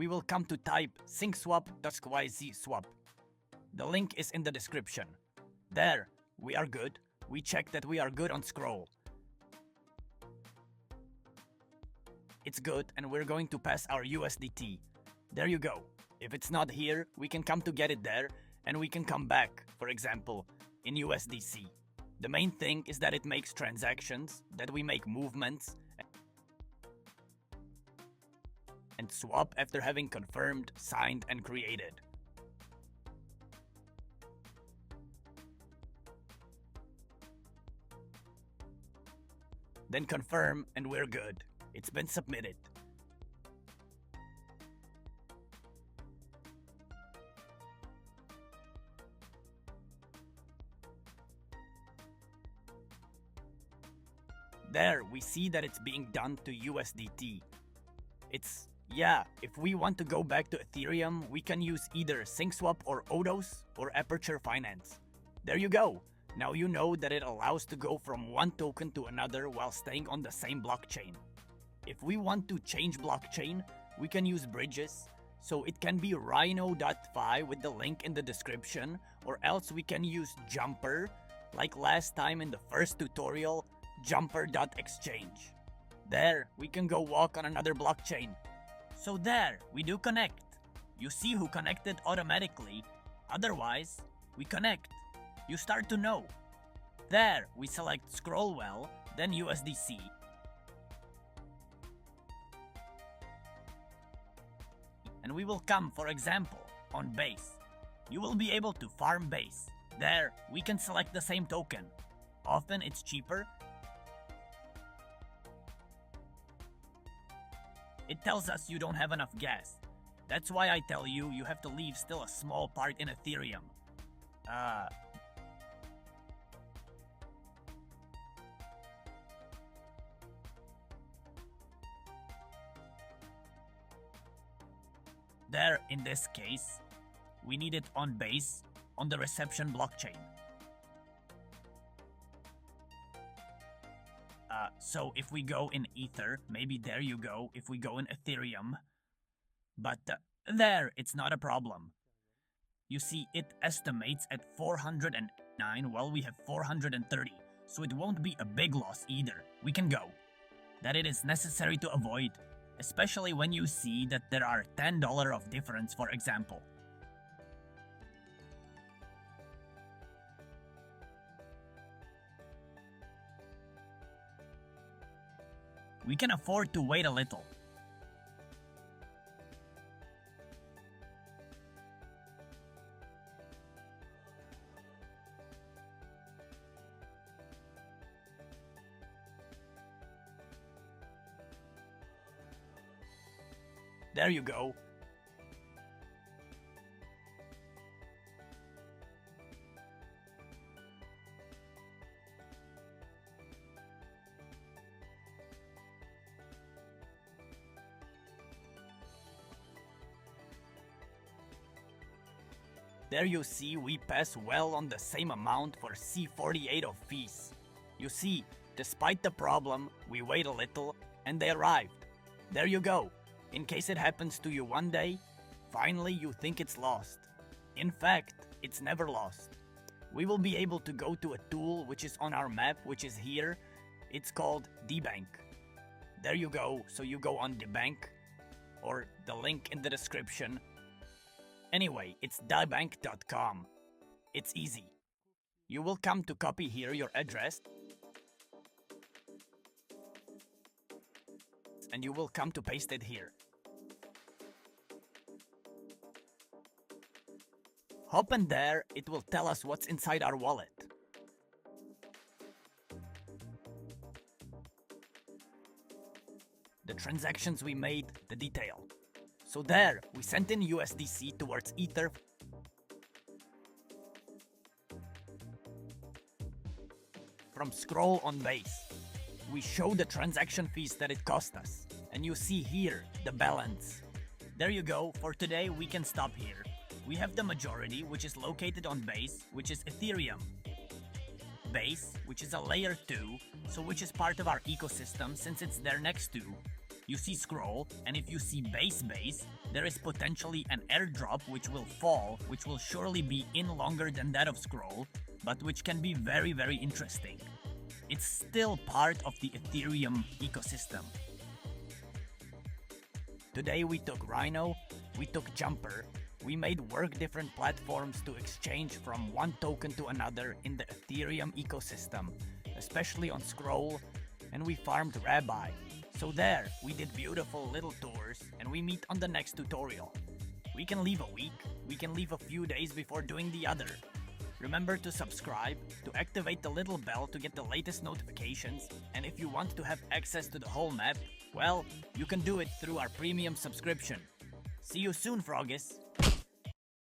we will come to type syncSwap.yz swap. The link is in the description. There, we are good. We check that we are good on scroll. It's good, and we're going to pass our USDT. There you go. If it's not here, we can come to get it there, and we can come back, for example, in USDC. The main thing is that it makes transactions, that we make movements, and swap after having confirmed, signed, and created. Then confirm, and we're good. It's been submitted. There, we see that it's being done to USDT. If we want to go back to Ethereum, we can use either SyncSwap or Odos or Aperture Finance. There you go. Now you know that it allows to go from one token to another while staying on the same blockchain. If we want to change blockchain, we can use bridges, so it can be rhino.fi with the link in the description, or else we can use Jumper, like last time in the first tutorial, jumper.exchange. There, we can go walk on another blockchain. So there, we do connect. You see who connected automatically. Otherwise, we connect. You start to know. There, we select scroll well, then USDC. And we will come, for example, on base. You will be able to farm base. There, we can select the same token. Often it's cheaper. It tells us you don't have enough gas. That's why I tell you you have to leave still a small part in Ethereum. There, in this case, we need it on base, on the reception blockchain. So if we go in Ether, maybe there you go, if we go in Ethereum. But there, it's not a problem. You see, it estimates at 409 while we have 430, so it won't be a big loss either. We can go. That it is necessary to avoid, especially when you see that there are $10 of difference, for example. We can afford to wait a little. There you go. There you see we pass well on the same amount for C48 of fees. You see, despite the problem, we wait a little and they arrived. There you go. In case it happens to you one day, finally you think it's lost. In fact, it's never lost. We will be able to go to a tool which is on our map, which is here. It's called Debank. There you go, so you go on Debank, or the link in the description. Anyway, it's debank.com. It's easy. You will come to copy here your address, and you will come to paste it here. Hop in there, it will tell us what's inside our wallet. The transactions we made, the detail. So there, we sent in USDC towards Ether. From scroll on base. We show the transaction fees that it cost us. And you see here, the balance. There you go, for today we can stop here. We have the majority, which is located on base, which is Ethereum. Base, which is a layer 2, so which is part of our ecosystem since it's there next to. you see scroll, and if you see base, there is potentially an airdrop which will fall, which will surely be in longer than that of scroll, but which can be very, very interesting. It's still part of the Ethereum ecosystem. Today we took Rhino, we took Jumper, we made work different platforms to exchange from one token to another in the Ethereum ecosystem, especially on Scroll, and we farmed Rabby. So there, we did beautiful little tours, and we meet on the next tutorial. We can leave a week, we can leave a few days before doing the other. Remember to subscribe, to activate the little bell to get the latest notifications, and if you want to have access to the whole map, well, you can do it through our premium subscription. See you soon, Froggies!